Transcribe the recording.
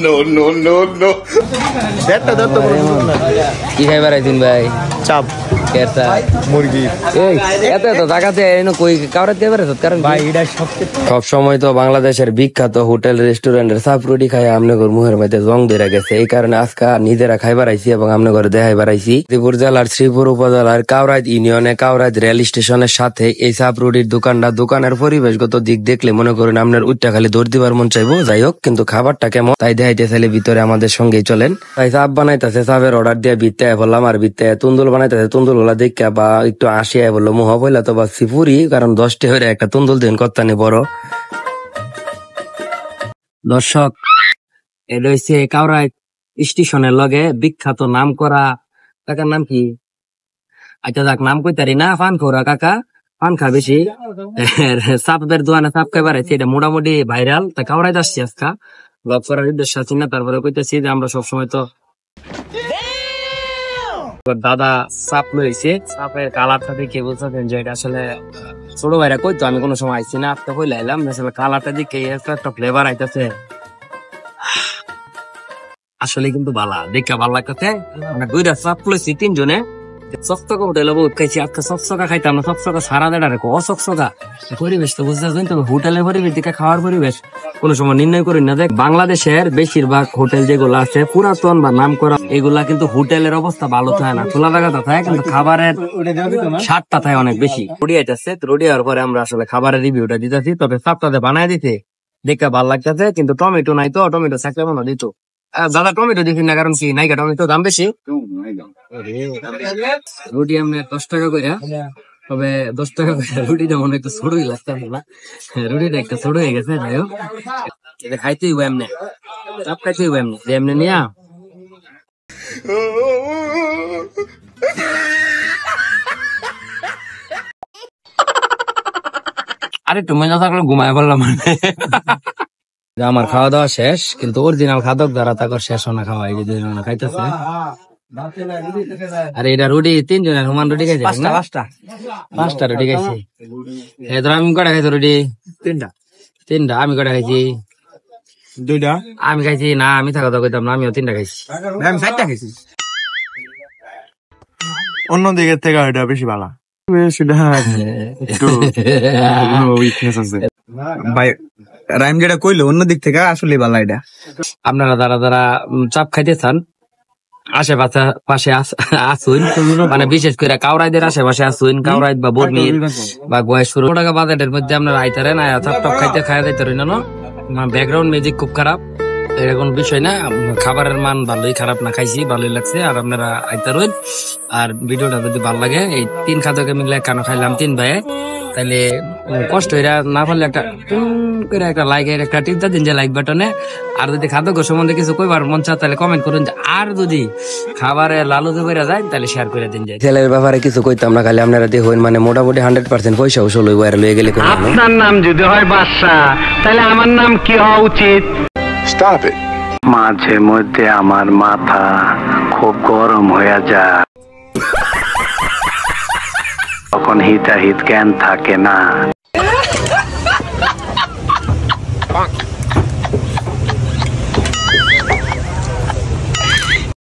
No, no, no, no. কি খাইবার আইছেন ভাই? চাপ কেতা মুরগি এই এত এত টাকাতে এনো কই কাউরাত খাইবার আইছত কারণ ভাই এটা সবচেয়ে সব সময় তো বাংলাদেশের বিখ্যাত হোটেল রেস্টুরেন্টের সাপ রুটি খাই আমনগর মুহের মধ্যে জং ধরে গেছে। এই কারণে আজকে নিজেরা খাইবার আইছি এবং আমনগর দেখাইবার আইছি। শ্রীপুর জেলার শ্রীপুর উপজেলার কাউরাইদ ইউনিয়নে কাউরাইদ রেল স্টেশনের সাথে এই সাপ রুটির দোকানটা। দোকানের পরিবেশগত দিক দেখলে মনে করেন আপনার উচ্চা খালি দৌড় দিবার মন চাইবো। যাই হোক, কিন্তু খাবারটা কেমন তাই দেখাইতে চাইলে ভিতরে আমাদের সঙ্গেই চলেন। তাই সাপ বানাইতেছে, সাপের অর্ডার দিয়ে বিত্তে বললাম, আর বিত্তে তুন্দুল বানাইতেছে, তুন্দুল গুলা দেখে বা একটু আসিয়া বললো মুহ বললা তো বা সিপুরি, কারণ 10টা হয়ে একটা তুন্দুল দিন কত্তানি বড়। দর্শক, এটা হচ্ছে কাউরাইদ স্টেশনের লগে বিখ্যাত নাম করা কাকার নাম কি? আচ্ছা যাক, নাম কইতারি না, পান খোরা কাকা, পান খা বেশি। সাপের দোয়ানে সাপ খাইবার আছে, এটা মোটামুটি ভাইরাল। তা কাউরাইদ আসছি আজকা ব্লগ করার উদ্দেশ্য আছি না। তারপরে কইতেছি যে আমরা সবসময় তো দাদা সাপ লইছে, সাপের কালারটা দেখে বুঝতেছেন যে এটা আসলে ছোট ভাইরা কইতো, আমি কোনো সময় আইছি না, আপনি কই লাইলাম আসলে কালারটা দেখে একটা ফ্লেভার আইতাছে, আসলে কিন্তু ভালো দেখে ভালো লাগতেছে। আমরা দুইটা সাপ লইছি, 3 জনে চকচকা হোটেলে বহুত খাইছি। আজকে চকচকা খাইতাম না, চকচকা সারা দেড়া রেখো অচকচকা পরিবেশ তো বুঝতেছেন। তবে হোটেলের পরিবেশ দিকে খাওয়ার পরিবেশ কোন সময় নির্ণয় করি না। দেখ, বাংলাদেশের বেশিরভাগ হোটেল যেগুলো আছে পুরাতন বা নাম করা, এগুলা কিন্তু হোটেলের অবস্থা ভালো থাকে না, খোলা জায়গাটা থাকে, কিন্তু খাবারের স্বাদটা থাকে অনেক বেশি। রুটি আইতেছে, রুটি হওয়ার পরে আমরা আসলে খাবারের রিভিউটা দিতেছি। তবে সাপটাতে বানায় দিতে দেখে ভালো লাগতেছে, কিন্তু টমেটো নাই তো, টমেটো থাকলে মনে দিত। দাদা টমেটো দেখি না, কারণ কি নাইকা টমেটো দাম বেশি। রুটি আমরা 10 টাকা করে, তবে 10 টাকা করে রুটিটা মনে একটু ছোটই লাগতেছে না, রুটিটা একটা ছোট হয়ে গেছে। যাই হোক, এটা খাইতেই হইব এমনি, চাপ খাইতেই হইব এমনি, এমনি নিয়া আরে তুমি না থাকলে ঘুমায় বললাম। আমার খাওয়া দাওয়া শেষ, কিন্তু অরিজিনাল খাদক দ্বারা তাকে শেষ না খাওয়া, এই যে খাইতেছে। আরে এটা রুটি 3 জনের সমান রুটি খাইছে, 5টা রুটি খাইছি। আমি কটা খাইছি রুটি? 3টা। আমি কটা খাইছি? 2টা। আমি খাইছি না, আমি থাকা তো কইতাম না, আমিও 3টা খাইছি। আমি 4টা খাইছি। অন্য দিকের থেকে এটা বেশি ভালো, সেটা একটু উইকনেস আছে ভাই। রাইম যেটা কইলো অন্য দিক থেকে আসলে ভালো। এটা আপনারা যারা যারা চাপ খাইতে চান আশেপাশে আসুন, মানে বিশেষ করে কাউরাইদের আশেপাশে আসুন, কাউরাইদ বা বর্মির বা গয়েশ্বর টাকা বাজেটের মধ্যে আপনারা আইতারেন, চাপ টপ খাইতে খাইয়া যাইতারেন না। ব্যাকগ্রাউন্ড মিউজিক খুব খারাপ, এটা কোনো বিষয় না, খাবারের মান ভালোই, খারাপ না, খাইছি ভালোই লাগছে। আর আপনারা আইতারেন, আর ভিডিওটা যদি ভালো লাগে, এই 3 খাদকে মিলে কেন খাইলাম 3 ভাইয়ে, তাইলে কষ্ট এরা না পারলে একটা লাইক একটা টিপটা দিন যে লাইক বাটনে। আর যদি খাদ্য সম্বন্ধে কিছু কইবার মন চায় তাহলে কমেন্ট করুন। আর যদি খাবারে লালুতে বেড়া যায় তাহলে শেয়ার করে দিন। যায় ছেলের ব্যাপারে কিছু কইতাম না, খালি আপনারা দেখুন, মানে মোটামুটি 100% পয়সা উসল হইব। আর লয়ে গেলে আপনার নাম যদি হয় বাদশা, তাহলে আমার নাম কি হওয়া উচিত? Stop it. মাঝে মধ্যে আমার মাথা খুব গরম হয়ে যায়, তখন হিতাহিত জ্ঞান থাকে না।